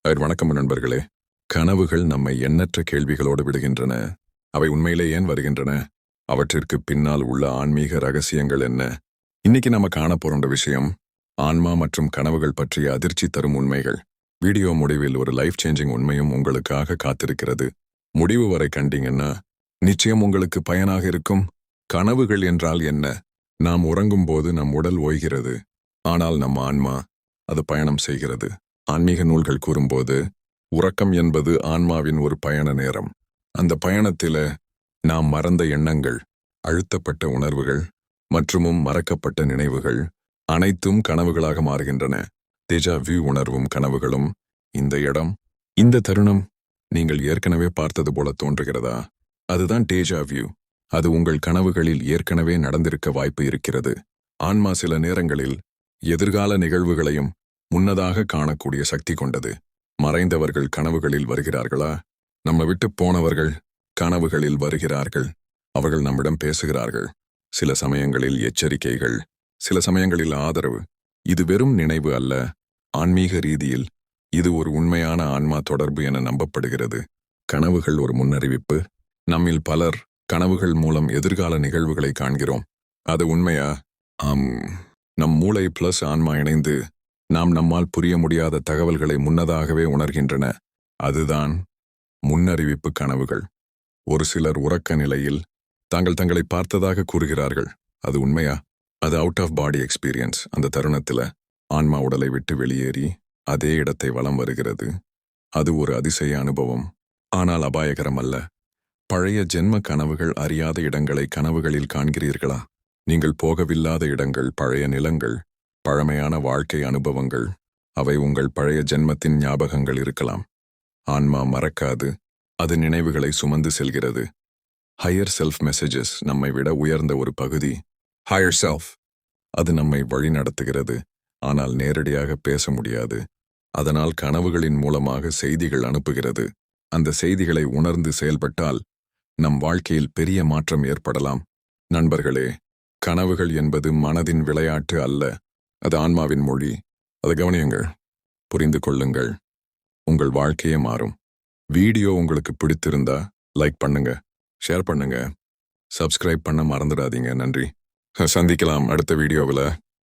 வணக்கம் நண்பர்களே. கனவுகள் நம்மை எண்ணற்ற கேள்விகளோடு விடுகின்றன. அவை உண்மையிலே ஏன் வருகின்றன? அவற்றிற்கு பின்னால் உள்ள ஆன்மீக ரகசியங்கள் என்ன? இன்னைக்கு நம்ம காண போற விஷயம் ஆன்மா மற்றும் கனவுகள் பற்றிய அதிர்ச்சி தரும் உண்மைகள். வீடியோ முடிவில் ஒரு லைஃப் சேஞ்சிங் உண்மையும் உங்களுக்காக காத்திருக்கிறது. முடிவு வரை கண்டீங்கன்னா நிச்சயம் உங்களுக்கு பயனாக இருக்கும். கனவுகள் என்றால் என்ன? நாம் உறங்கும் போது நம் உடல் ஓய்கிறது, ஆனால் நம் ஆன்மா அது பயணம் செய்கிறது. ஆன்மீக நூல்கள் கூறும்போது உறக்கம் என்பது ஆன்மாவின் ஒரு பயண நேரம். அந்த பயணத்தில நாம் மறந்த எண்ணங்கள், அழுத்தப்பட்ட உணர்வுகள் மற்றும் மறக்கப்பட்ட நினைவுகள் அனைத்தும் கனவுகளாக மாறுகின்றன. டேஜா வியூ உணர்வும் கனவுகளும். இந்த இடம், இந்த தருணம் நீங்கள் ஏற்கனவே பார்த்தது போல தோன்றுகிறதா? அதுதான் டேஜா வியூ. அது உங்கள் கனவுகளில் ஏற்கனவே நடந்திருக்க வாய்ப்பு இருக்கிறது. ஆன்மா சில நேரங்களில் எதிர்கால நிகழ்வுகளையும் முன்னதாக காணக்கூடிய சக்தி கொண்டது. மறைந்தவர்கள் கனவுகளில் வருகிறார்களா? நம்ம விட்டு போனவர்கள் கனவுகளில் வருகிறார்கள். அவர்கள் நம்மிடம் பேசுகிறார்கள். சில சமயங்களில் எச்சரிக்கைகள், சில சமயங்களில் ஆதரவு. இது வெறும் நினைவு அல்ல. ஆன்மீக ரீதியில் இது ஒரு உண்மையான ஆன்மா தொடர்பு என நம்பப்படுகிறது. கனவுகள் ஒரு முன்னறிவிப்பு. நம்மில் பலர் கனவுகள் மூலம் எதிர்கால நிகழ்வுகளை காண்கிறோம். அது உண்மையா? நம் மூளை பிளஸ் ஆன்மா இணைந்து நாம் நம்மால் புரிய முடியாத தகவல்களை முன்னதாகவே உணர்கின்றன. அதுதான் முன்னறிவிப்பு கனவுகள். ஒரு சிலர் உறக்க நிலையில் தாங்கள் தங்களை பார்த்ததாக கூறுகிறார்கள். அது உண்மையா? அது அவுட் ஆஃப் பாடி எக்ஸ்பீரியன்ஸ். அந்த தருணத்தில் ஆன்மா உடலை விட்டு வெளியேறி அதே இடத்தை வலம் வருகிறது. அது ஒரு அதிசய அனுபவம், ஆனால் அபாயகரம் அல்ல. பழைய ஜென்ம கனவுகள். அறியாத இடங்களை கனவுகளில் காண்கிறீர்களா? நீங்கள் போகவில்லாத இடங்கள், பழைய நிலங்கள், பழமையான வாழ்க்கை அனுபவங்கள். அவை உங்கள் பழைய ஜென்மத்தின் ஞாபகங்கள் இருக்கலாம். ஆன்மா மறக்காது. அது நினைவுகளை சுமந்து செல்கிறது. ஹையர் செல்ஃப் மெசேஜஸ், நம்மை விட உயர்ந்த ஒரு பகுதி. Higher self. அது நம்மை வழி நடத்துகிறது, ஆனால் நேரடியாக பேச முடியாது. அதனால் கனவுகளின் மூலமாக செய்திகள் அனுப்புகிறது. அந்த செய்திகளை உணர்ந்து செயல்பட்டால் நம் வாழ்க்கையில் பெரிய மாற்றம் ஏற்படலாம். நண்பர்களே, கனவுகள் என்பது மனதின் விளையாட்டு அல்ல. அது ஆன்மாவின் மொழி. அதை கவனியுங்கள், புரிந்து கொள்ளுங்கள். உங்கள் வாழ்க்கையே மாறும். வீடியோ உங்களுக்கு பிடித்திருந்தா லைக் பண்ணுங்க, ஷேர் பண்ணுங்க, சப்ஸ்கிரைப் பண்ண மறந்துடாதீங்க. நன்றி. சந்திக்கலாம் அடுத்த வீடியோவில்.